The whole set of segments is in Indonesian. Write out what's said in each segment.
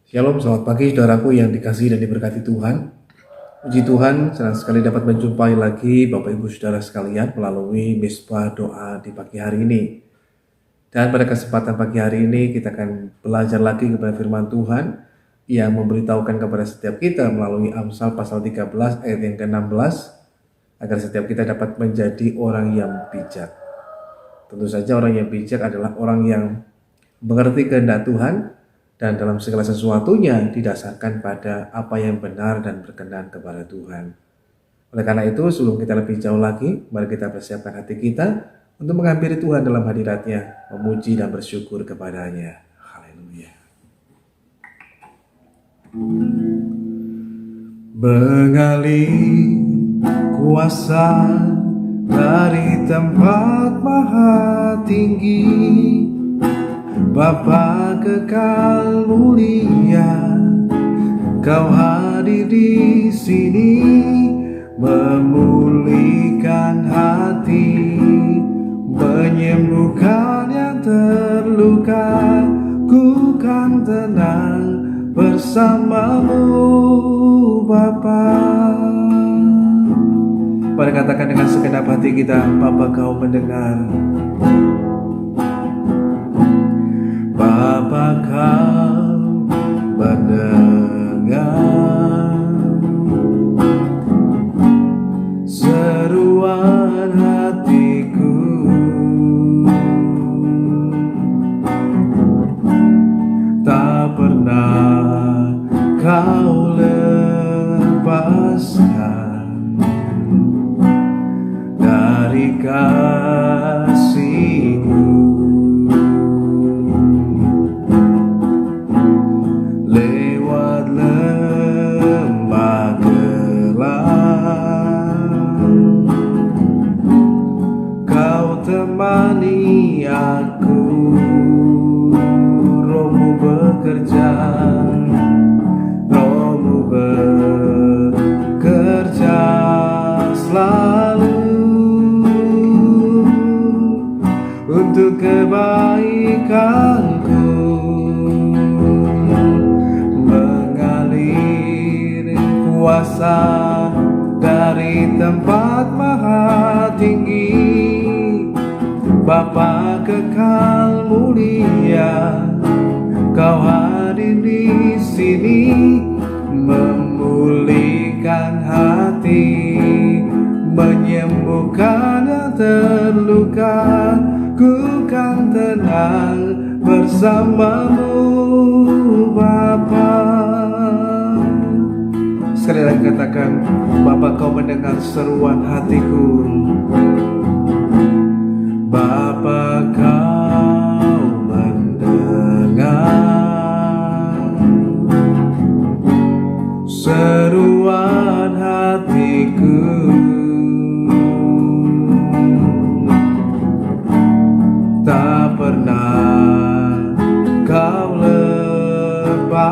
Shalom, selamat pagi saudaraku yang dikasihi dan diberkati Tuhan. Puji Tuhan, senang sekali dapat menjumpai lagi Bapak Ibu Saudara sekalian melalui misbah doa di pagi hari ini. Dan pada kesempatan pagi hari ini kita akan belajar lagi kepada firman Tuhan yang memberitahukan kepada setiap kita melalui Amsal pasal 13 ayat yang ke-16 agar setiap kita dapat menjadi orang yang bijak. Tentu saja orang yang bijak adalah orang yang mengerti kehendak Tuhan dan dalam segala sesuatunya didasarkan pada apa yang benar dan berkenan kepada Tuhan. Oleh karena itu, sebelum kita lebih jauh lagi, mari kita persiapkan hati kita untuk menghampiri Tuhan dalam hadirat-Nya, memuji dan bersyukur kepada-Nya. Haleluya. Mengalir kuasa dari tempat maha tinggi, Bapa kekal mulia, Kau hadir di sini, memulihkan hati, menyembuhkan yang terluka. Ku kan tenang bersamamu, Bapa. Mari katakan dengan segenap hati kita, Bapa Kau mendengar. Bapa Kau mendengar seruan hatiku, tak pernah Kau lepaskan dari kasih-Mu. Temani aku, Roh-Mu bekerja, Roh-Mu bekerja selalu untuk kebaikanku, mengalir kuasa dari tempat maha tinggi. Bapa kekal mulia, Kau hadir di sini, memulihkan hati, menyembuhkan yang terluka. Ku kan tenang bersamamu, Bapa. Sekali lagi katakan, Bapa Kau mendengar seruan hatiku. Bapa Kau mendengar seruan hatiku, tak pernah Kau lepaskan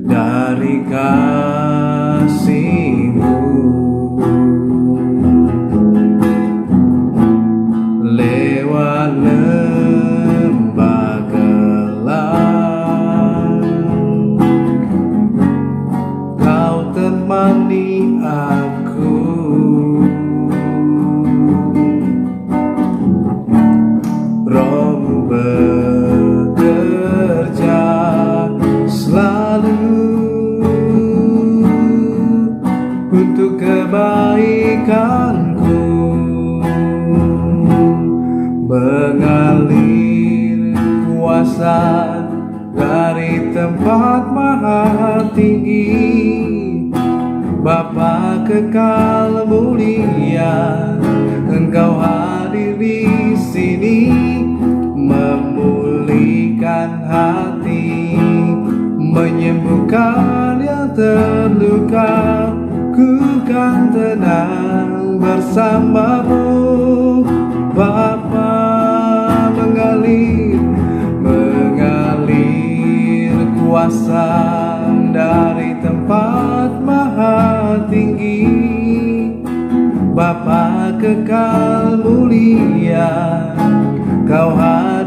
dari kasih-Mu. Lewat lembah gelap, Kau temani aku, Roh-Mu bekerja selalu untuk kebaikanku, mengalir kuasa dari tempat maha tinggi. Bapa kekal mulia, Engkau hadir di sini, memulihkan hati, menyembuhkan yang terluka. Ku kan tenang bersamamu, Bapa. Mengalir kuasa dari tempat maha tinggi. Bapa kekal mulia, Kau hadir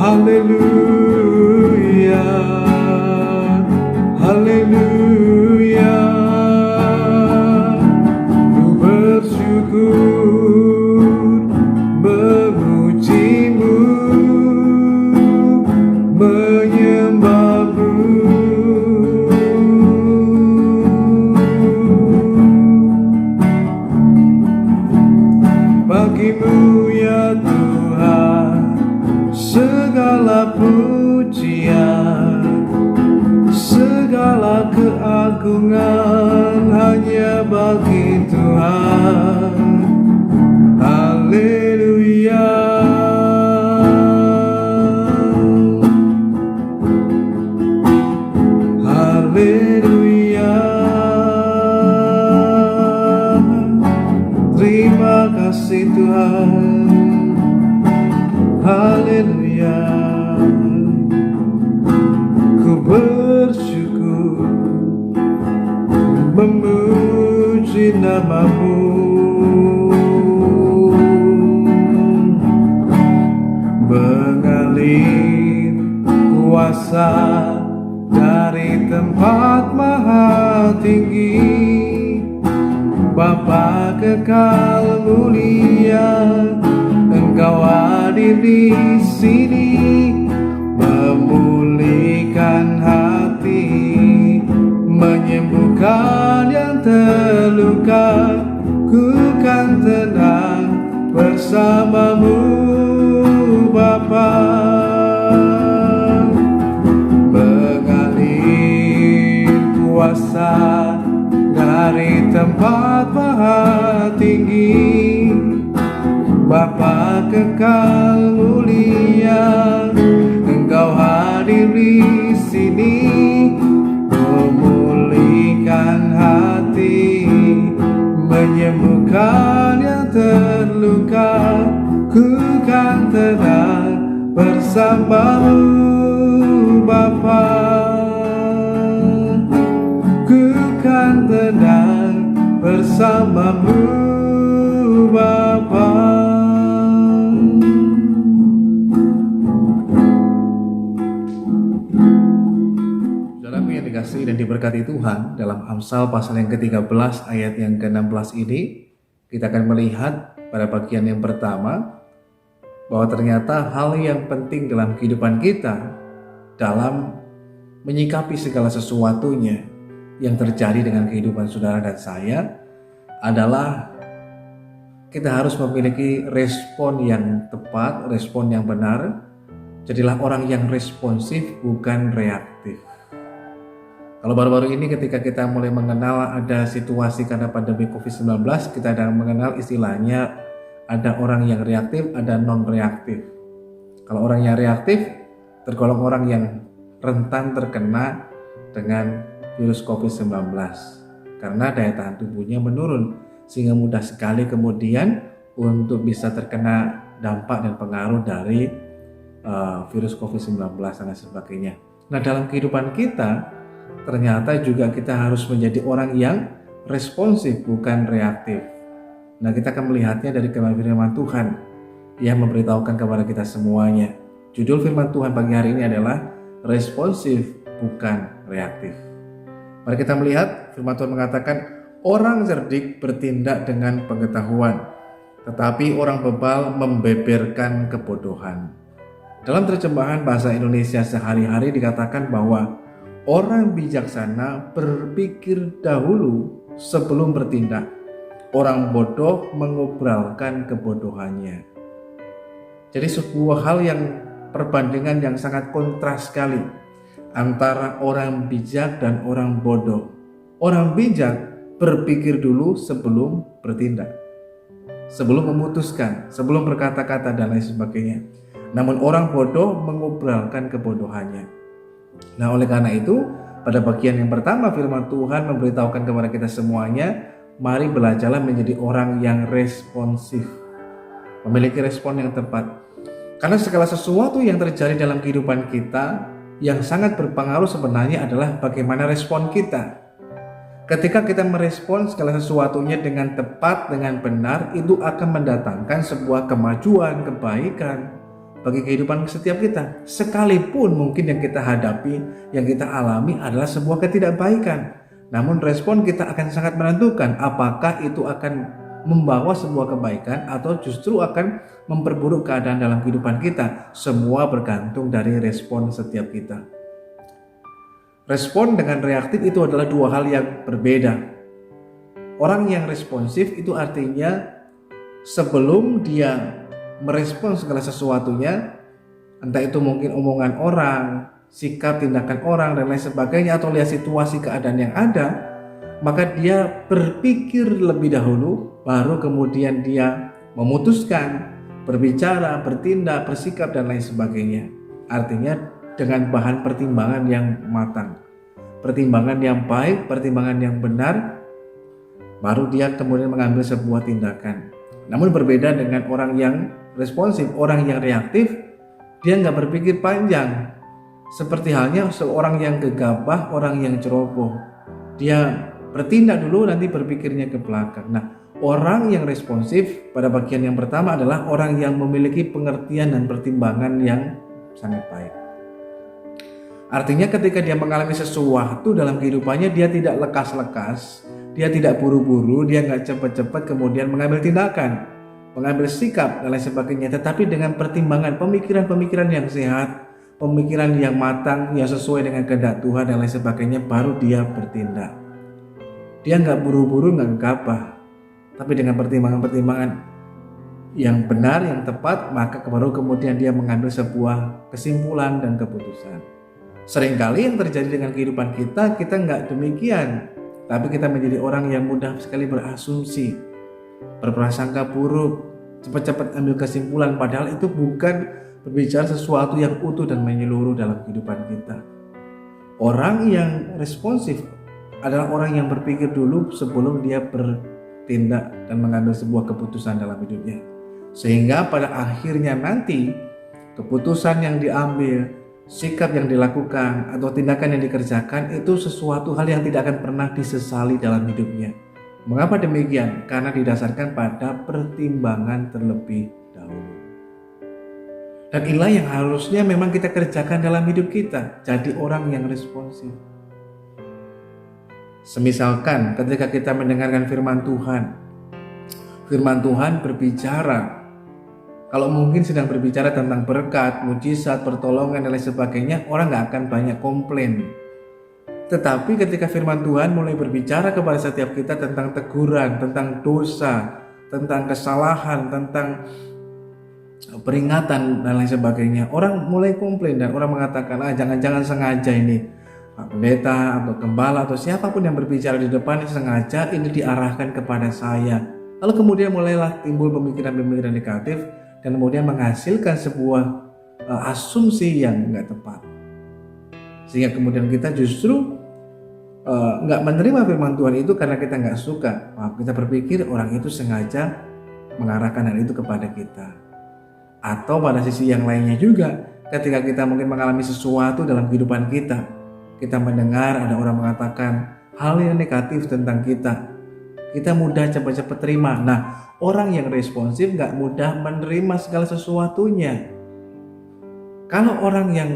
Haleluya, haleluya, ku bersyukur memujimu, menyembahmu. Bagimu ya Tuhan segala pujian, segala keagungan hanya bagi Tuhan. Haleluya. Haleluya. Terima kasih Tuhan. Haleluya. Ku bersyukur memuji nama-Mu, mengalir kuasa dari tempat maha tinggi. Bapa kekal mulia, Engkau hadir di sini, memulihkan hati, menyembuhkan yang terluka. Ku kan tenang bersama-Mu Bapa, mengalir kuasa dari tempat maha tinggi. Bapa kekal mulia, Engkau hadir di sini, memulihkan hati, menyembuhkan yang terluka. Ku kan tenang bersama-Mu Bapa, ku kan tenang bersama-Mu Bapa. Saudaraku yang dikasihi dan diberkati Tuhan, dalam Amsal pasal yang ke-13 ayat yang ke-16 ini, kita akan melihat pada bagian yang pertama bahwa ternyata hal yang penting dalam kehidupan kita dalam menyikapi segala sesuatunya yang terjadi dengan kehidupan saudara dan saya adalah kita harus memiliki respon yang tepat, respon yang benar. Jadilah orang yang responsif, bukan reaktif. Kalau baru-baru ini ketika kita mulai mengenal ada situasi karena pandemi COVID-19, kita ada mengenal istilahnya ada orang yang reaktif, ada non-reaktif. Kalau orang yang reaktif tergolong orang yang rentan terkena dengan virus COVID-19 karena daya tahan tubuhnya menurun, sehingga mudah sekali kemudian untuk bisa terkena dampak dan pengaruh dari virus COVID-19 dan sebagainya. Nah, dalam kehidupan kita ternyata juga kita harus menjadi orang yang responsif, bukan reaktif. Nah, kita akan melihatnya dari firman Tuhan yang memberitahukan kepada kita semuanya. Judul firman Tuhan pagi hari ini adalah responsif, bukan reaktif. Mari kita melihat firman Tuhan mengatakan, orang cerdik bertindak dengan pengetahuan, tetapi orang bebal membeberkan kebodohan. Dalam terjemahan bahasa Indonesia sehari-hari dikatakan bahwa orang bijaksana berpikir dahulu sebelum bertindak. Orang bodoh mengobrolkan kebodohannya. Jadi sebuah hal yang perbandingan yang sangat kontras sekali antara orang bijak dan orang bodoh. Orang bijak berpikir dulu sebelum bertindak, sebelum memutuskan, sebelum berkata-kata dan lain sebagainya. Namun orang bodoh mengobrolkan kebodohannya. Nah, oleh karena itu, pada bagian yang pertama firman Tuhan memberitahukan kepada kita semuanya, mari belajarlah menjadi orang yang responsif, memiliki respon yang tepat. Karena segala sesuatu yang terjadi dalam kehidupan kita yang sangat berpengaruh sebenarnya adalah bagaimana respon kita. Ketika kita merespon segala sesuatunya dengan tepat, dengan benar, itu akan mendatangkan sebuah kemajuan, kebaikan bagi kehidupan setiap kita. Sekalipun mungkin yang kita hadapi, yang kita alami adalah sebuah ketidakbaikan, namun respon kita akan sangat menentukan apakah itu akan membawa sebuah kebaikan atau justru akan memperburuk keadaan dalam kehidupan kita. Semua bergantung dari respon setiap kita. Respon dengan reaktif itu adalah dua hal yang berbeda. Orang yang responsif itu artinya sebelum dia merespon segala sesuatunya, entah itu mungkin omongan orang, sikap, tindakan orang, dan lain sebagainya, atau lihat situasi keadaan yang ada, maka dia berpikir lebih dahulu, baru kemudian dia memutuskan, berbicara, bertindak, bersikap, dan lain sebagainya. Artinya dengan bahan pertimbangan yang matang, pertimbangan yang baik, pertimbangan yang benar, baru dia kemudian mengambil sebuah tindakan. Namun berbeda dengan orang yang responsif, orang yang reaktif, dia nggak berpikir panjang. Seperti halnya seorang yang gegabah, orang yang ceroboh. Dia bertindak dulu, nanti berpikirnya ke belakang. Nah, orang yang responsif pada bagian yang pertama adalah orang yang memiliki pengertian dan pertimbangan yang sangat baik. Artinya ketika dia mengalami sesuatu dalam kehidupannya, dia tidak lekas-lekas, dia tidak buru-buru, dia nggak cepat-cepat kemudian mengambil tindakan, mengambil sikap dan lain sebagainya, tetapi dengan pertimbangan, pemikiran-pemikiran yang sehat, pemikiran yang matang, yang sesuai dengan kehendak Tuhan dan lain sebagainya, baru dia bertindak. Dia nggak buru-buru, nggak gegabah, tapi dengan pertimbangan-pertimbangan yang benar, yang tepat, maka baru kemudian dia mengambil sebuah kesimpulan dan keputusan. Seringkali yang terjadi dengan kehidupan kita nggak demikian, tapi kita menjadi orang yang mudah sekali berasumsi, berprasangka buruk, cepat-cepat ambil kesimpulan, padahal itu bukan berbicara sesuatu yang utuh dan menyeluruh dalam kehidupan kita. Orang yang responsif adalah orang yang berpikir dulu sebelum dia bertindak dan mengambil sebuah keputusan dalam hidupnya. Sehingga pada akhirnya nanti keputusan yang diambil, sikap yang dilakukan, atau tindakan yang dikerjakan itu sesuatu hal yang tidak akan pernah disesali dalam hidupnya. Mengapa demikian? Karena didasarkan pada pertimbangan terlebih dahulu. Dan inilah yang harusnya memang kita kerjakan dalam hidup kita, jadi orang yang responsif. Semisalkan ketika kita mendengarkan firman Tuhan berbicara, kalau mungkin sedang berbicara tentang berkat, mujizat, pertolongan dan lain sebagainya, orang gak akan banyak komplain. Tetapi ketika firman Tuhan mulai berbicara kepada setiap kita tentang teguran, tentang dosa, tentang kesalahan, tentang peringatan dan lain sebagainya, orang mulai komplain dan orang mengatakan, jangan-jangan sengaja ini pendeta atau gembala atau siapapun yang berbicara di depan sengaja ini diarahkan kepada saya. Lalu kemudian mulailah timbul pemikiran-pemikiran negatif dan kemudian menghasilkan sebuah asumsi yang nggak tepat. Sehingga kemudian kita justru nggak menerima firman Tuhan itu karena kita nggak suka. Kita berpikir orang itu sengaja mengarahkan hal itu kepada kita. Atau pada sisi yang lainnya juga, ketika kita mungkin mengalami sesuatu dalam kehidupan kita, kita mendengar ada orang mengatakan hal yang negatif tentang kita mudah cepat-cepat terima. Nah, orang yang responsif nggak mudah menerima segala sesuatunya. Kalau orang yang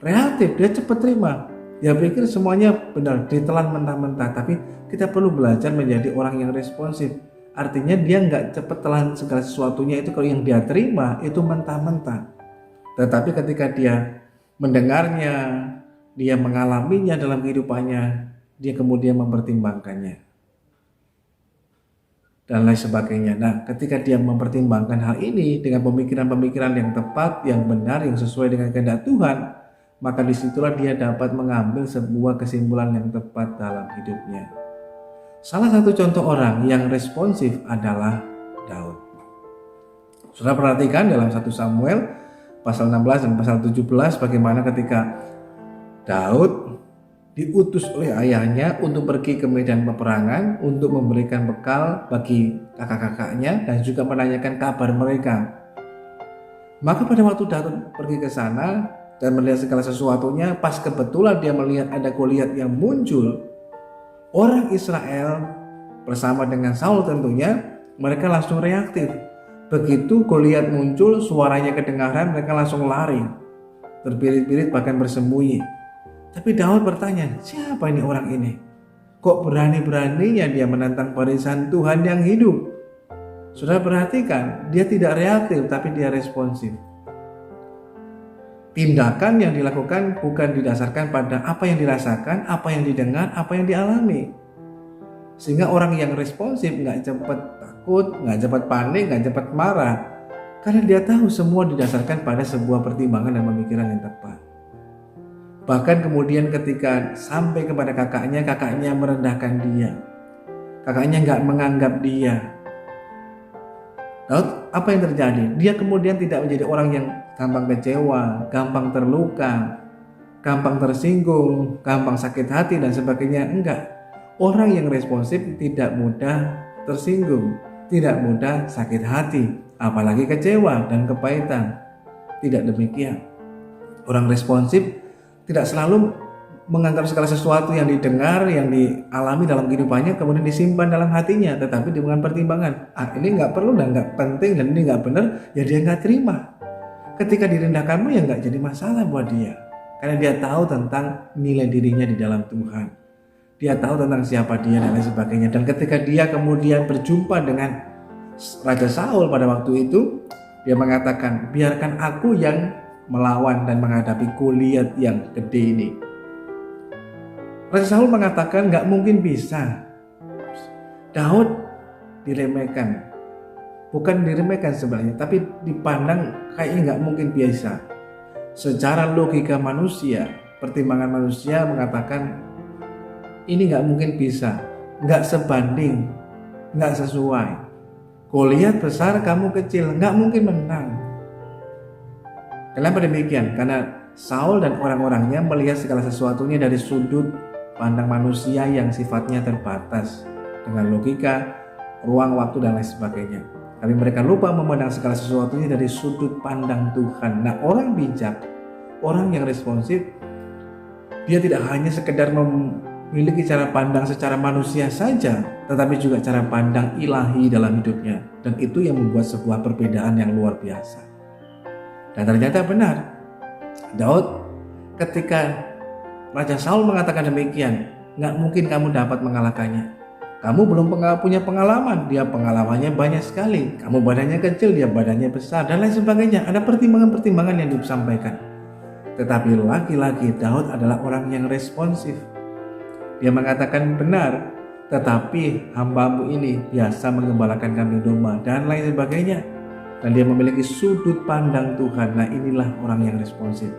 reaktif, dia cepat terima. Dia pikir semuanya benar, ditelan mentah-mentah. Tapi kita perlu belajar menjadi orang yang responsif. Artinya dia nggak cepat telan segala sesuatunya itu kalau yang dia terima itu mentah-mentah. Tetapi ketika dia mendengarnya, dia mengalaminya dalam kehidupannya, dia kemudian mempertimbangkannya dan lain sebagainya. Nah, ketika dia mempertimbangkan hal ini dengan pemikiran-pemikiran yang tepat, yang benar, yang sesuai dengan kehendak Tuhan, maka disitulah dia dapat mengambil sebuah kesimpulan yang tepat dalam hidupnya. Salah satu contoh orang yang responsif adalah Daud. Saudara perhatikan dalam 1 Samuel pasal 16 dan pasal 17 bagaimana ketika Daud diutus oleh ayahnya untuk pergi ke medan peperangan untuk memberikan bekal bagi kakak-kakaknya dan juga menanyakan kabar mereka. Maka pada waktu Daud pergi ke sana dan melihat segala sesuatunya, pas kebetulan dia melihat ada Goliat yang muncul, orang Israel bersama dengan Saul tentunya, mereka langsung reaktif. Begitu Goliat muncul, suaranya kedengaran, mereka langsung lari, terbirit-birit bahkan bersembunyi. Tapi Daud bertanya, siapa ini orang ini? Kok berani-beraninya dia menantang barisan Tuhan yang hidup? Saudara perhatikan, dia tidak reaktif tapi dia responsif. Tindakan yang dilakukan bukan didasarkan pada apa yang dirasakan, apa yang didengar, apa yang dialami. Sehingga orang yang responsif nggak cepat takut, nggak cepat panik, nggak cepat marah. Karena dia tahu semua didasarkan pada sebuah pertimbangan dan pemikiran yang tepat. Bahkan kemudian ketika sampai kepada kakaknya merendahkan dia. Kakaknya nggak menganggap dia. Lalu apa yang terjadi? Dia kemudian tidak menjadi orang yang gampang kecewa, gampang terluka, gampang tersinggung, gampang sakit hati dan sebagainya. Enggak. Orang yang responsif tidak mudah tersinggung, tidak mudah sakit hati, apalagi kecewa dan kepahitan. Tidak demikian. Orang responsif tidak selalu menganggap segala sesuatu yang didengar, yang dialami dalam kehidupannya kemudian disimpan dalam hatinya, tetapi dengan pertimbangan. Ini nggak perlu dan nggak penting dan ini nggak benar, ya dia nggak terima. Ketika direndahkanmu ya nggak jadi masalah buat dia, karena dia tahu tentang nilai dirinya di dalam Tuhan. Dia tahu tentang siapa dia dan lain sebagainya. Dan ketika dia kemudian berjumpa dengan Raja Saul pada waktu itu, dia mengatakan, biarkan aku yang melawan dan menghadapi Goliat yang gede ini. Raja Saul mengatakan nggak mungkin bisa. Daud diremehkan, bukan diremehkan sebenarnya, tapi dipandang kayaknya nggak mungkin bisa. Secara logika manusia, pertimbangan manusia mengatakan ini nggak mungkin bisa, nggak sebanding, nggak sesuai. Goliat besar, kamu kecil, nggak mungkin menang. Kenapa demikian? Karena Saul dan orang-orangnya melihat segala sesuatunya dari sudut pandang manusia yang sifatnya terbatas dengan logika, ruang, waktu, dan lain sebagainya. Tapi mereka lupa memandang segala sesuatunya dari sudut pandang Tuhan. Nah, orang bijak, orang yang responsif, dia tidak hanya sekedar memiliki cara pandang secara manusia saja, tetapi juga cara pandang ilahi dalam hidupnya. Dan itu yang membuat sebuah perbedaan yang luar biasa. Dan ternyata benar, Daud ketika Raja Saul mengatakan demikian, nggak mungkin kamu dapat mengalahkannya. Kamu belum punya pengalaman, dia pengalamannya banyak sekali. Kamu badannya kecil, dia badannya besar, dan lain sebagainya. Ada pertimbangan-pertimbangan yang disampaikan. Tetapi lagi-lagi Daud adalah orang yang responsif. Dia mengatakan benar, tetapi hambamu ini biasa mengembalakan kambing domba, dan lain sebagainya. Dan dia memiliki sudut pandang Tuhan. Nah, inilah orang yang responsif.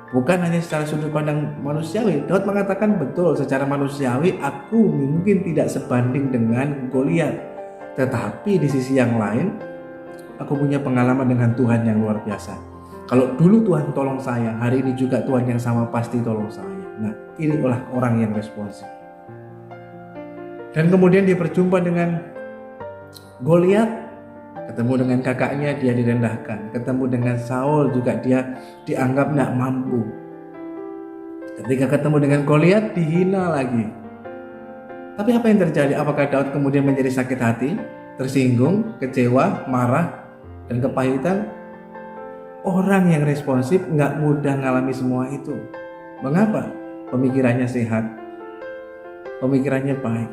Bukan hanya secara sudut pandang manusiawi. Daud mengatakan betul, secara manusiawi aku mungkin tidak sebanding dengan Goliat. Tetapi di sisi yang lain, aku punya pengalaman dengan Tuhan yang luar biasa. Kalau dulu Tuhan tolong saya, hari ini juga Tuhan yang sama pasti tolong saya. Nah, inilah orang yang responsif. Dan kemudian dia berjumpa dengan Goliat, ketemu dengan kakaknya dia direndahkan, ketemu dengan Saul juga dia dianggap tidak mampu. Ketika ketemu dengan Goliat dihina lagi. Tapi apa yang terjadi? Apakah Daud kemudian menjadi sakit hati, tersinggung, kecewa, marah, dan kepahitan? Orang yang responsif nggak mudah mengalami semua itu. Mengapa? Pemikirannya sehat, pemikirannya baik,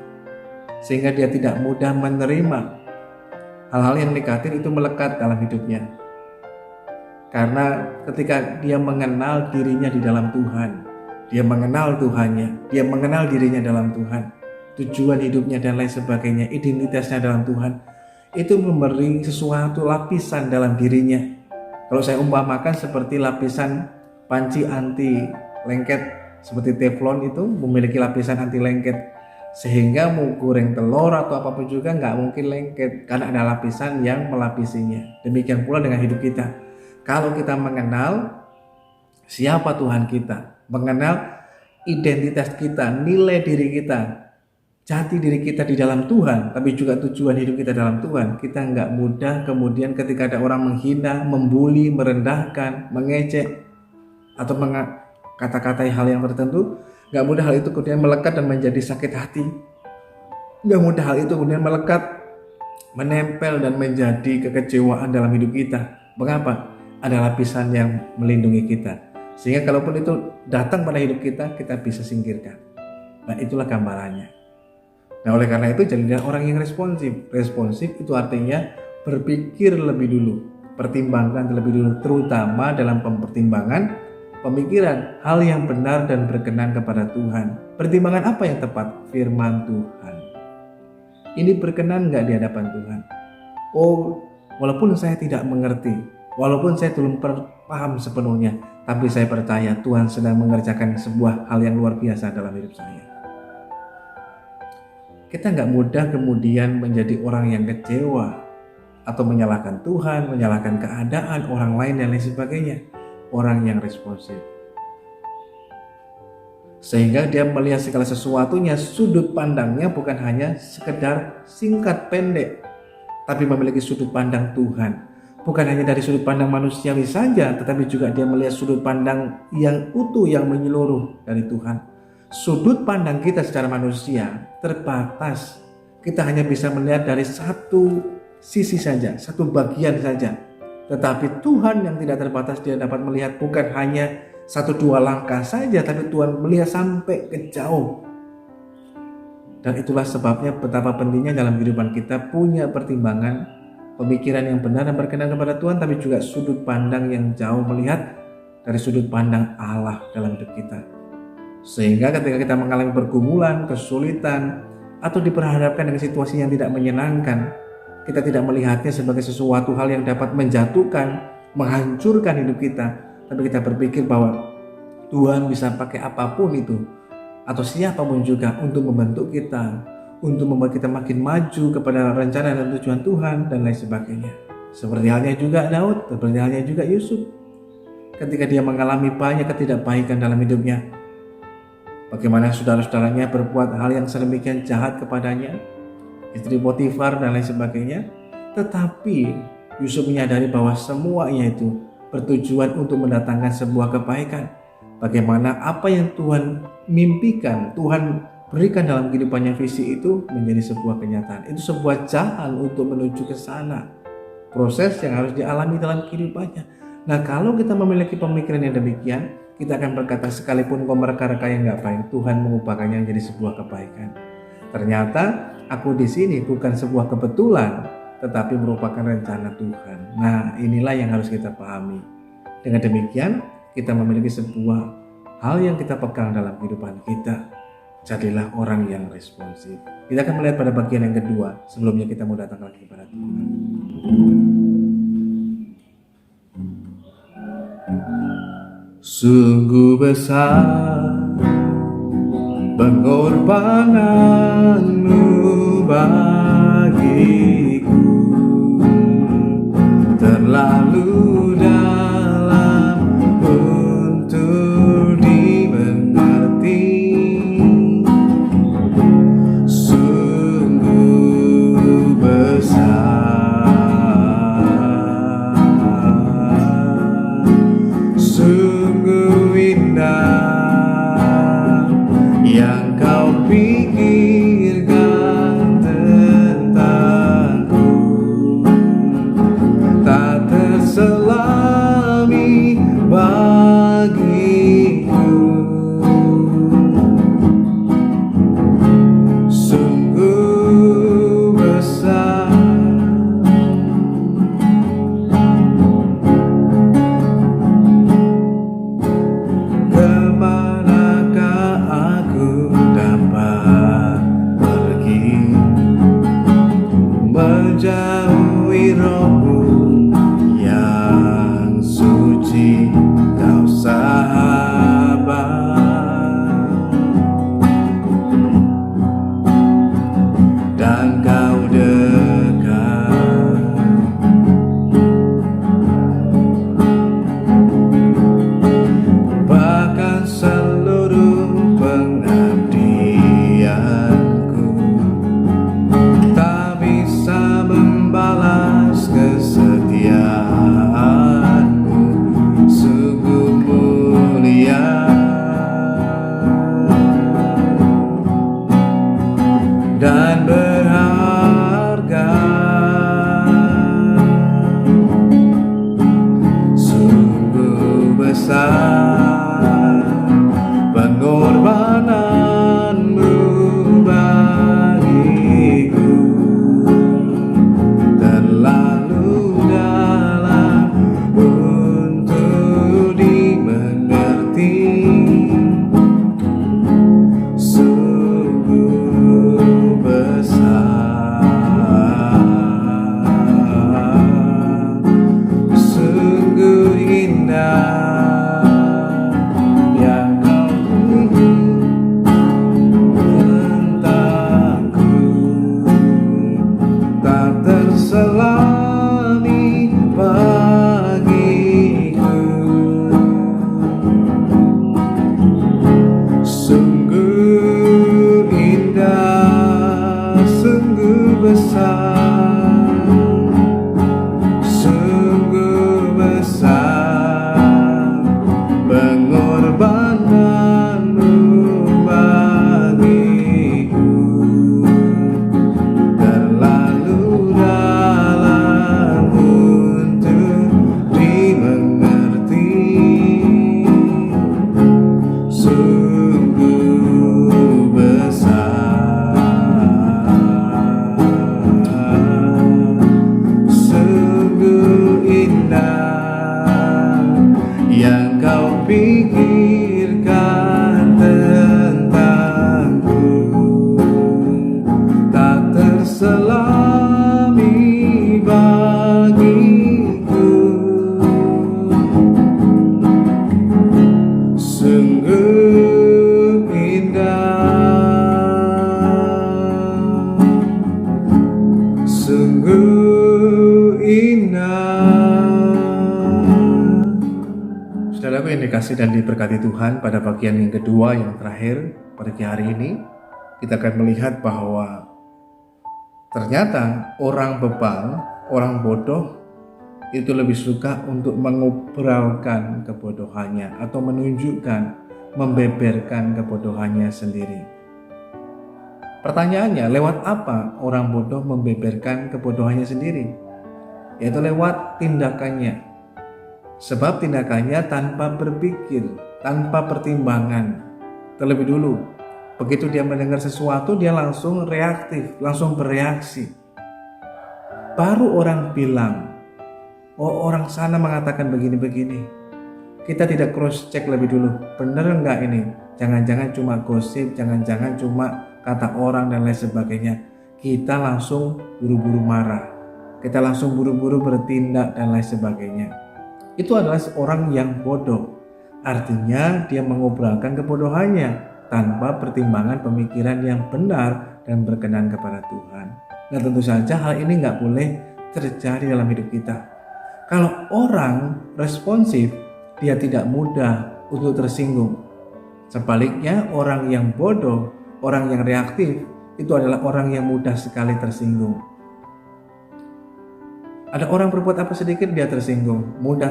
sehingga dia tidak mudah menerima hal-hal yang negatif itu melekat dalam hidupnya. Karena ketika dia mengenal dirinya di dalam Tuhan, dia mengenal Tuhannya, dia mengenal dirinya dalam Tuhan, tujuan hidupnya dan lain sebagainya, identitasnya dalam Tuhan, itu memberi sesuatu lapisan dalam dirinya. Kalau saya umpamakan seperti lapisan panci anti lengket, seperti teflon itu memiliki lapisan anti lengket, sehingga mau goreng telur atau apapun juga nggak mungkin lengket karena ada lapisan yang melapisinya. Demikian pula dengan hidup kita. Kalau kita mengenal siapa Tuhan kita, mengenal identitas kita, nilai diri kita, jati diri kita di dalam Tuhan, tapi juga tujuan hidup kita dalam Tuhan, kita nggak mudah kemudian ketika ada orang menghina, membuli, merendahkan, mengejek, atau kata-katai hal yang tertentu, nggak mudah hal itu kemudian melekat dan menjadi sakit hati. Nggak mudah hal itu kemudian melekat, menempel dan menjadi kekecewaan dalam hidup kita. Mengapa? Ada lapisan yang melindungi kita, sehingga kalaupun itu datang pada hidup kita, kita bisa singkirkan. Nah, itulah gambarannya. Nah, oleh karena itu jadilah orang yang responsif. Responsif itu artinya berpikir lebih dulu, pertimbangkan terlebih dulu, terutama dalam pertimbangan pemikiran hal yang benar dan berkenan kepada Tuhan. Pertimbangan apa yang tepat? Firman Tuhan. Ini berkenan nggak di hadapan Tuhan? Oh, walaupun saya tidak mengerti, walaupun saya belum paham sepenuhnya, tapi saya percaya Tuhan sedang mengerjakan sebuah hal yang luar biasa dalam hidup saya. Kita nggak mudah kemudian menjadi orang yang kecewa atau menyalahkan Tuhan, menyalahkan keadaan orang lain dan lain sebagainya. Orang yang responsif, sehingga dia melihat segala sesuatunya, sudut pandangnya bukan hanya sekedar singkat pendek, tapi memiliki sudut pandang Tuhan. Bukan hanya dari sudut pandang manusiawi saja, tetapi juga dia melihat sudut pandang yang utuh, yang menyeluruh dari Tuhan. Sudut pandang kita secara manusia terbatas. Kita hanya bisa melihat dari satu sisi saja, satu bagian saja. Tetapi Tuhan yang tidak terbatas, dia dapat melihat bukan hanya 1-2 langkah saja, tapi Tuhan melihat sampai ke jauh. Dan itulah sebabnya betapa pentingnya dalam kehidupan kita punya pertimbangan, pemikiran yang benar dan berkenan kepada Tuhan, tapi juga sudut pandang yang jauh, melihat dari sudut pandang Allah dalam hidup kita. Sehingga ketika kita mengalami pergumulan, kesulitan, atau diperhadapkan dengan situasi yang tidak menyenangkan, kita tidak melihatnya sebagai sesuatu hal yang dapat menjatuhkan, menghancurkan hidup kita, tapi kita berpikir bahwa Tuhan bisa pakai apapun itu, atau siapapun juga untuk membentuk kita, untuk membuat kita makin maju kepada rencana dan tujuan Tuhan dan lain sebagainya. Seperti halnya juga Daud, seperti halnya juga Yusuf. Ketika dia mengalami banyak ketidakbaikan dalam hidupnya, bagaimana saudara-saudaranya berbuat hal yang sedemikian jahat kepadanya, istri Potifar dan lain sebagainya, tetapi Yusuf menyadari bahwa semuanya itu bertujuan untuk mendatangkan sebuah kebaikan. Bagaimana apa yang Tuhan mimpikan, Tuhan berikan dalam kehidupannya, visi itu menjadi sebuah kenyataan. Itu sebuah jalan untuk menuju ke sana, proses yang harus dialami dalam kehidupannya. Nah, kalau kita memiliki pemikiran yang demikian, kita akan berkata sekalipun kau mereka-reka yang gak baik, Tuhan mengubahkannya menjadi sebuah kebaikan. Ternyata aku di sini bukan sebuah kebetulan, tetapi merupakan rencana Tuhan. Nah, inilah yang harus kita pahami. Dengan demikian, kita memiliki sebuah hal yang kita pegang dalam kehidupan kita. Jadilah orang yang responsif. Kita akan melihat pada bagian yang kedua. Sebelumnya kita mau datang lagi kepada Tuhan. Sungguh besar pengorbananmu bagiku, terlalu dalam bagiku. Sungguh besar kemanakah aku dapat pergi, menjauhi rohmu yang suci, kau sahabat, dan kau dekat. Bahkan seluruh pengabdianku tak bisa membalas kesetiaanmu. Sungguh mulia dan berharga. Sungguh besar pengorbananmu bagiku, terlalu dalam untuk dimengerti. Sungguh besar, sungguh indah yang kau tentangku, tak terselami bagiku. Sungguh indah, sungguh besar, sungguh besar pengorbananmu bagiku, terlalu dalam untuk dimengerti. Sungguh besar, sungguh indah yang kau pikirkan tentangku, tak terselami bagiku. Sungguh indah, sungguh indah. Saudaraku yang dikasih dan diberkati Tuhan, pada bagian yang kedua yang terakhir pagi hari ini kita akan melihat bahwa ternyata orang bebal, orang bodoh itu lebih suka untuk mengobrolkan kebodohannya atau menunjukkan, membeberkan kebodohannya sendiri. Pertanyaannya, lewat apa orang bodoh membeberkan kebodohannya sendiri? Yaitu lewat tindakannya. Sebab tindakannya tanpa berpikir, tanpa pertimbangan. Terlebih dulu, begitu dia mendengar sesuatu, dia langsung reaktif, langsung bereaksi. Baru orang bilang, oh orang sana mengatakan begini-begini. Kita tidak cross check lebih dulu, benar enggak ini? Jangan-jangan cuma gosip, jangan-jangan cuma kata orang dan lain sebagainya. Kita langsung buru-buru marah, kita langsung buru-buru bertindak dan lain sebagainya. Itu adalah seorang yang bodoh. Artinya dia mengobrolkan kebodohannya tanpa pertimbangan pemikiran yang benar dan berkenan kepada Tuhan. Nah tentu saja hal ini nggak boleh terjadi dalam hidup kita. Kalau orang responsif, dia tidak mudah untuk tersinggung. Sebaliknya orang yang bodoh, orang yang reaktif, itu adalah orang yang mudah sekali tersinggung. Ada orang berbuat apa sedikit dia tersinggung, mudah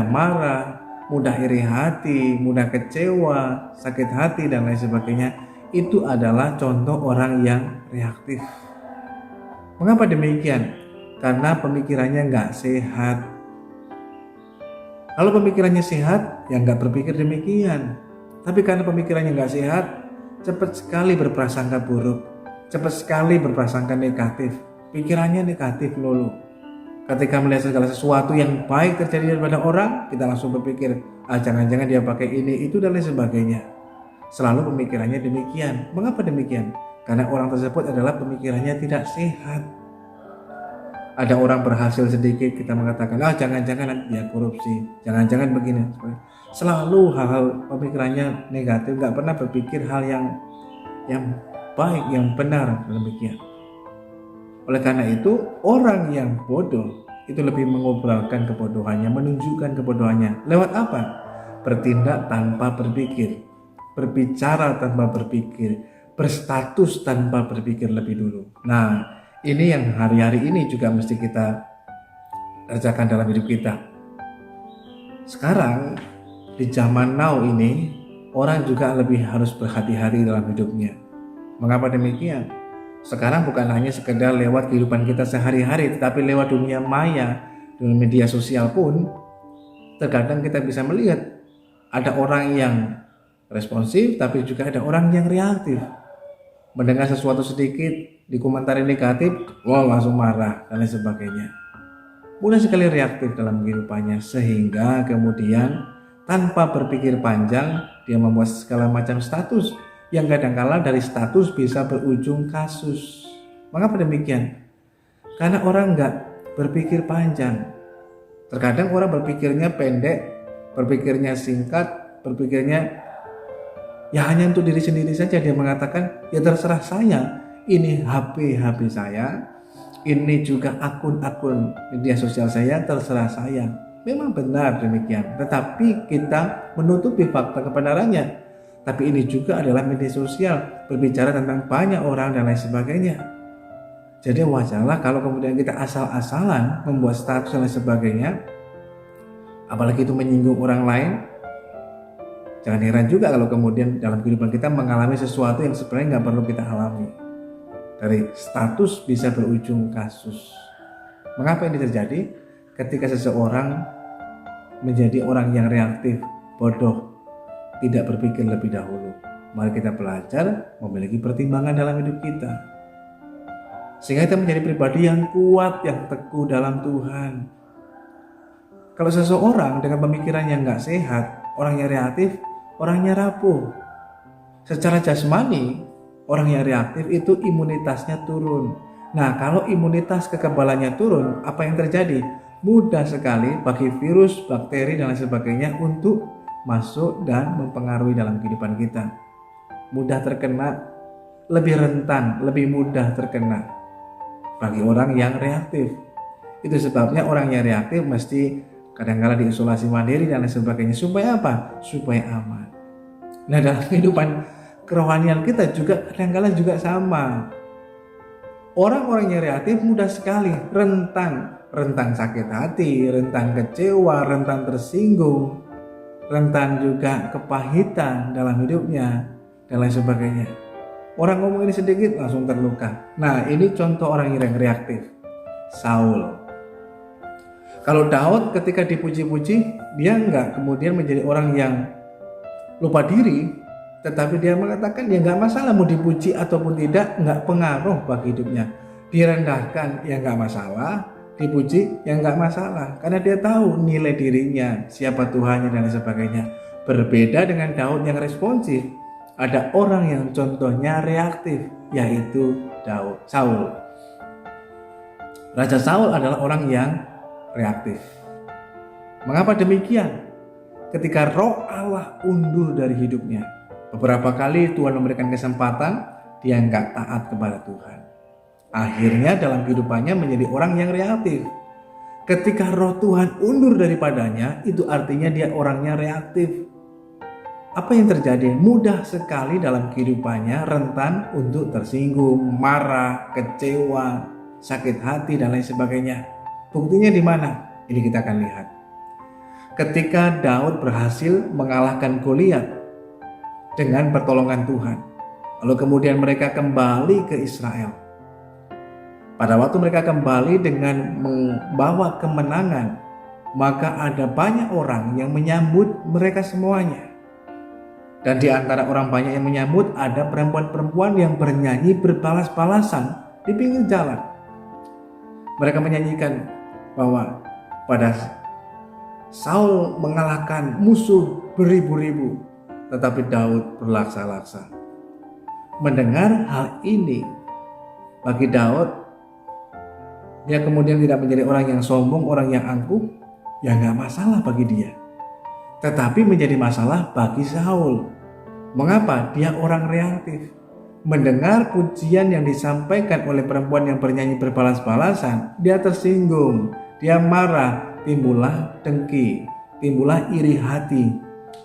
marah, mudah iri hati, mudah kecewa, sakit hati dan lain sebagainya. Itu adalah contoh orang yang reaktif. Mengapa demikian? Karena pemikirannya nggak sehat. Kalau pemikirannya sehat, ya nggak berpikir demikian. Tapi karena pemikirannya nggak sehat, cepat sekali berprasangka buruk, cepat sekali berprasangka negatif. Pikirannya negatif lulu. Ketika melihat segala sesuatu yang baik terjadi daripada orang, kita langsung berpikir, jangan-jangan dia pakai ini, itu dan lain sebagainya. Selalu pemikirannya demikian. Mengapa demikian? Karena orang tersebut adalah pemikirannya tidak sehat. Ada orang berhasil sedikit, kita mengatakan, jangan-jangan dia korupsi, jangan-jangan begini. Selalu hal-hal pemikirannya negatif, nggak pernah berpikir hal yang baik, yang benar, demikian. Oleh karena itu, orang yang bodoh itu lebih mengobrolkan kebodohannya, menunjukkan kebodohannya. Lewat apa? Bertindak tanpa berpikir, berbicara tanpa berpikir, berstatus tanpa berpikir lebih dulu. Nah, ini yang hari-hari ini juga mesti kita kerjakan dalam hidup kita. Sekarang, di zaman now ini, orang juga lebih harus berhati-hati dalam hidupnya. Mengapa demikian? Sekarang bukan hanya sekedar lewat kehidupan kita sehari-hari, tetapi lewat dunia maya, dunia media sosial pun, terkadang kita bisa melihat ada orang yang responsif, tapi juga ada orang yang reaktif. Mendengar sesuatu sedikit, dikomentari negatif, langsung marah, dan lain sebagainya. Mudah sekali reaktif dalam kehidupannya, sehingga kemudian tanpa berpikir panjang, dia membuat segala macam status, yang kadangkala dari status bisa berujung kasus. Mengapa demikian? Karena orang nggak berpikir panjang. Terkadang orang berpikirnya pendek, berpikirnya singkat, berpikirnya ya hanya untuk diri sendiri saja. Dia mengatakan, ya terserah saya, ini HP saya, ini juga akun-akun media sosial saya, terserah saya. Memang benar demikian, tetapi kita menutupi fakta kebenarannya. Tapi ini juga adalah media sosial, berbicara tentang banyak orang dan lain sebagainya. Jadi wajarlah kalau kemudian kita asal-asalan membuat status dan lain sebagainya, apalagi itu menyinggung orang lain. Jangan heran juga kalau kemudian dalam kehidupan kita mengalami sesuatu yang sebenarnya nggak perlu kita alami. Dari status bisa berujung kasus. Mengapa ini terjadi? Ketika seseorang menjadi orang yang reaktif, bodoh, tidak berpikir lebih dahulu. Mari kita belajar memiliki pertimbangan dalam hidup kita, sehingga kita menjadi pribadi yang kuat, yang teguh dalam Tuhan. Kalau seseorang dengan pemikiran yang nggak sehat, orang yang reaktif, orangnya rapuh. Secara jasmani, orang yang reaktif itu imunitasnya turun. Nah, kalau imunitas kekebalannya turun, apa yang terjadi? Mudah sekali bagi virus, bakteri, dan lain sebagainya untuk masuk dan mempengaruhi dalam kehidupan kita. Mudah terkena, lebih rentan, lebih mudah terkena bagi orang yang reaktif. Itu sebabnya orang yang reaktif mesti kadang-kadang diisolasi mandiri dan lain sebagainya. Supaya apa? Supaya aman. Nah, dalam kehidupan kerohanian kita juga kadang-kadang juga sama. Orang-orang yang reaktif mudah sekali rentan sakit hati, rentan kecewa, rentan tersinggung, rentan juga kepahitan dalam hidupnya dan lain sebagainya. Orang ngomong ini sedikit langsung terluka. Nah, ini contoh orang yang reaktif. Saul. Kalau Daud ketika dipuji-puji, dia enggak kemudian menjadi orang yang lupa diri, tetapi dia mengatakan ya enggak masalah mau dipuji ataupun tidak, enggak pengaruh bagi hidupnya. Direndahkan ya enggak masalah, dipuji ya enggak masalah, karena dia tahu nilai dirinya, siapa Tuhannya dan lain sebagainya. Berbeda dengan Daud yang responsif, ada orang yang contohnya reaktif, yaitu Saul. Raja Saul adalah orang yang reaktif. Mengapa demikian? Ketika roh Allah undur dari hidupnya, beberapa kali Tuhan memberikan kesempatan, dia enggak taat kepada Tuhan. Akhirnya dalam kehidupannya menjadi orang yang reaktif. Ketika roh Tuhan undur daripadanya, itu artinya dia orangnya reaktif. Apa yang terjadi? Mudah sekali dalam kehidupannya rentan untuk tersinggung, marah, kecewa, sakit hati dan lain sebagainya. Buktinya di mana? Ini kita akan lihat. Ketika Daud berhasil mengalahkan Goliat dengan pertolongan Tuhan, lalu kemudian mereka kembali ke Israel. Pada waktu mereka kembali dengan membawa kemenangan, maka ada banyak orang yang menyambut mereka semuanya. Dan di antara orang banyak yang menyambut, ada perempuan-perempuan yang bernyanyi berbalas-balasan di pinggir jalan. Mereka menyanyikan bahwa pada Saul mengalahkan musuh beribu-ribu, tetapi Daud berlaksa-laksa. Mendengar hal ini, bagi Daud, dia kemudian tidak menjadi orang yang sombong, orang yang angkuh, ya nggak masalah bagi dia. Tetapi menjadi masalah bagi Saul. Mengapa? Dia orang reaktif. Mendengar pujian yang disampaikan oleh perempuan yang bernyanyi berbalas-balasan, dia tersinggung, dia marah, timbullah dengki, timbullah iri hati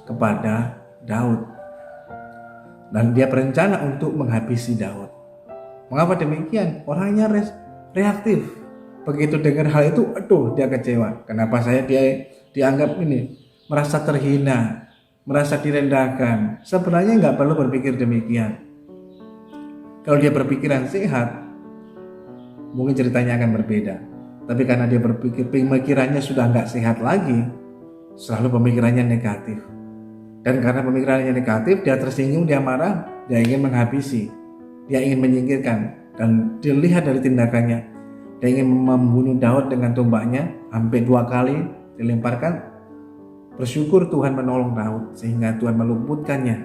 kepada Daud. Dan dia berencana untuk menghabisi Daud. Mengapa demikian? Orangnya reaktif. Begitu dengar hal itu, dia kecewa. Kenapa saya dianggap ini merasa terhina, merasa direndahkan? Sebenarnya nggak perlu berpikir demikian. Kalau dia berpikiran sehat, mungkin ceritanya akan berbeda. Tapi karena dia berpikir pemikirannya sudah nggak sehat lagi, selalu pemikirannya negatif. Dan karena pemikirannya negatif, dia tersinggung, dia marah, dia ingin menghabisi, dia ingin menyingkirkan. Dan dilihat dari tindakannya, dia ingin membunuh Daud dengan tombaknya, hampir 2 kali dilemparkan. Bersyukur Tuhan menolong Daud sehingga Tuhan meluputkannya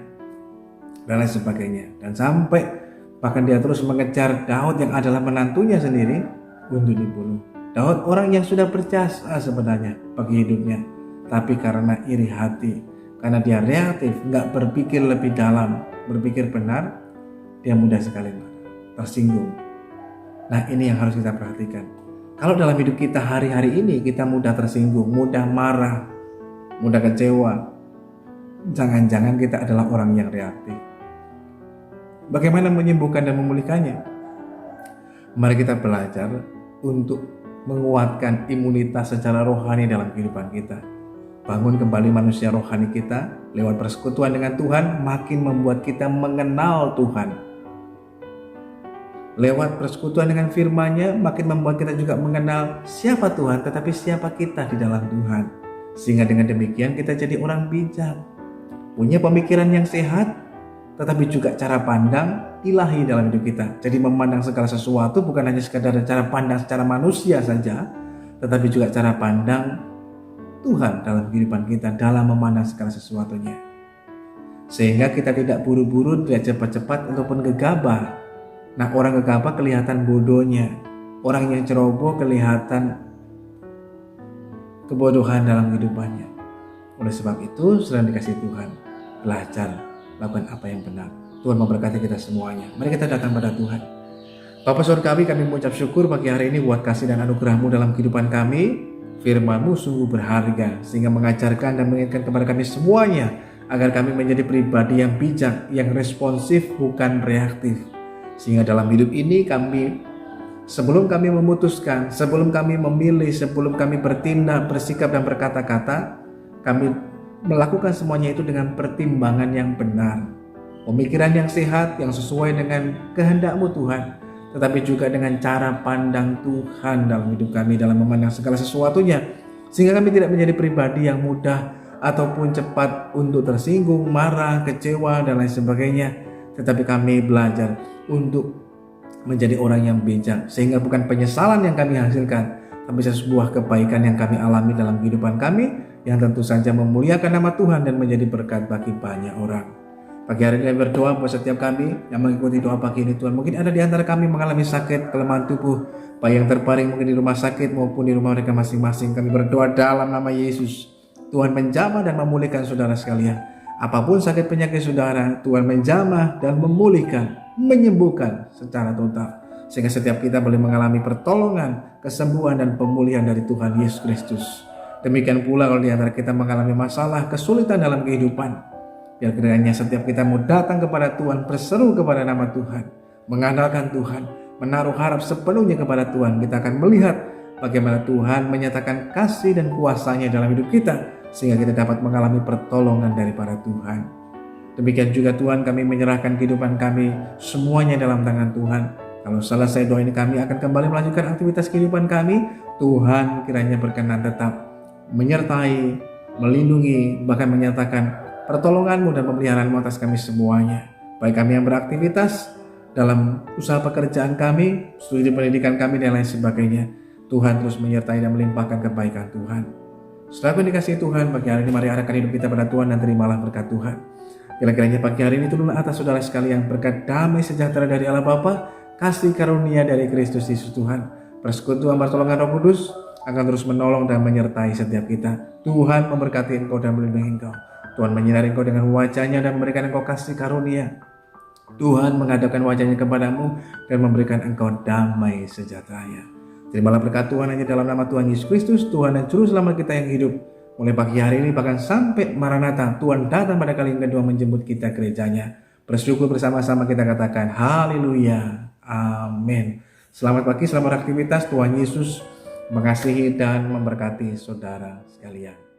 dan lain sebagainya. Dan sampai bahkan dia terus mengejar Daud yang adalah menantunya sendiri untuk dibunuh. Daud orang yang sudah berjasa sebenarnya bagi hidupnya, tapi karena iri hati, karena dia reaktif, nggak berpikir lebih dalam, berpikir benar, dia mudah sekali marah, tersinggung. Nah, ini yang harus kita perhatikan. Kalau dalam hidup kita hari-hari ini kita mudah tersinggung, mudah marah, mudah kecewa, jangan-jangan kita adalah orang yang reaktif. Bagaimana menyembuhkan dan memulihkannya? Mari kita belajar untuk menguatkan imunitas secara rohani dalam kehidupan kita. Bangun kembali manusia rohani kita lewat persekutuan dengan Tuhan, makin membuat kita mengenal Tuhan. Lewat persekutuan dengan firman-Nya, makin membuat kita juga mengenal siapa Tuhan, tetapi siapa kita di dalam Tuhan. Sehingga dengan demikian kita jadi orang bijak, punya pemikiran yang sehat, tetapi juga cara pandang ilahi dalam hidup kita. Jadi memandang segala sesuatu bukan hanya sekadar cara pandang secara manusia saja, tetapi juga cara pandang Tuhan dalam kehidupan kita dalam memandang segala sesuatunya. Sehingga kita tidak buru-buru, tidak cepat-cepat ataupun gegabah. Nah, orang gegabah kelihatan bodohnya, orang yang ceroboh kelihatan kebodohan dalam kehidupannya. Oleh sebab itu, sedang dikasih Tuhan, belajar lakukan apa yang benar. Tuhan memberkati kita semuanya. Mari kita datang pada Tuhan. Bapa Surgawi, kami mengucap syukur pagi hari ini buat kasih dan anugerah-Mu dalam kehidupan kami. Firman-Mu sungguh berharga sehingga mengajarkan dan mengingatkan kepada kami semuanya agar kami menjadi pribadi yang bijak, yang responsif, bukan reaktif. Sehingga dalam hidup ini kami, sebelum kami memutuskan, sebelum kami memilih, sebelum kami bertindak, bersikap dan berkata-kata, kami melakukan semuanya itu dengan pertimbangan yang benar, pemikiran yang sehat, yang sesuai dengan kehendak-Mu Tuhan, tetapi juga dengan cara pandang Tuhan dalam hidup kami, dalam memandang segala sesuatunya, sehingga kami tidak menjadi pribadi yang mudah ataupun cepat untuk tersinggung, marah, kecewa dan lain sebagainya, tetapi kami belajar untuk menjadi orang yang bijak, sehingga bukan penyesalan yang kami hasilkan, tapi sebuah kebaikan yang kami alami dalam kehidupan kami, yang tentu saja memuliakan nama Tuhan dan menjadi berkat bagi banyak orang. Pagi hari ini kami berdoa buat setiap kami yang mengikuti doa pagi ini Tuhan. Mungkin ada di antara kami mengalami sakit, kelemahan tubuh, baik yang terbaring mungkin di rumah sakit maupun di rumah mereka masing-masing. Kami berdoa dalam nama Yesus, Tuhan menjamah dan memulihkan saudara sekalian. Apapun sakit penyakit saudara, Tuhan menjamah dan memulihkan, menyembuhkan secara total. Sehingga setiap kita boleh mengalami pertolongan, kesembuhan dan pemulihan dari Tuhan Yesus Kristus. Demikian pula kalau di antara kita mengalami masalah, kesulitan dalam kehidupan, biar kiranya setiap kita mau datang kepada Tuhan, berseru kepada nama Tuhan, mengandalkan Tuhan, menaruh harap sepenuhnya kepada Tuhan, kita akan melihat bagaimana Tuhan menyatakan kasih dan kuasa-Nya dalam hidup kita, sehingga kita dapat mengalami pertolongan daripada Tuhan. Demikian juga Tuhan, kami menyerahkan kehidupan kami semuanya dalam tangan Tuhan. Kalau selesai doa ini kami akan kembali melanjutkan aktivitas kehidupan kami. Tuhan kiranya berkenan tetap menyertai, melindungi, bahkan menyatakan pertolongan-Mu dan pemeliharaan-Mu atas kami semuanya. Baik kami yang beraktivitas dalam usaha pekerjaan kami, studi pendidikan kami, dan lain sebagainya. Tuhan terus menyertai dan melimpahkan kebaikan Tuhan. Setelah yang dikasihi Tuhan, pagi hari ini mari arahkan hidup kita pada Tuhan dan terimalah berkat Tuhan. Kira-kiranya pagi hari ini turunlah atas saudara sekalian berkat damai sejahtera dari Allah Bapa, kasih karunia dari Kristus Yesus Tuhan, persekutuan pertolongan Roh Kudus akan terus menolong dan menyertai setiap kita. Tuhan memberkati engkau dan melindungi engkau. Tuhan menyinari engkau dengan wajah-Nya dan memberikan engkau kasih karunia. Tuhan menghadapkan wajah-Nya kepadamu dan memberikan engkau damai sejahtera-Nya. Terimalah berkat Tuhan hanya dalam nama Tuhan Yesus Kristus, Tuhan dan Juru Selamat kita yang hidup. Mulai pagi hari ini bahkan sampai Maranatha, Tuhan datang pada kali yang kedua menjemput kita gerejanya. Bersyukur bersama-sama kita katakan haleluya, amin. Selamat pagi, selamat aktivitas. Tuhan Yesus mengasihi dan memberkati saudara sekalian.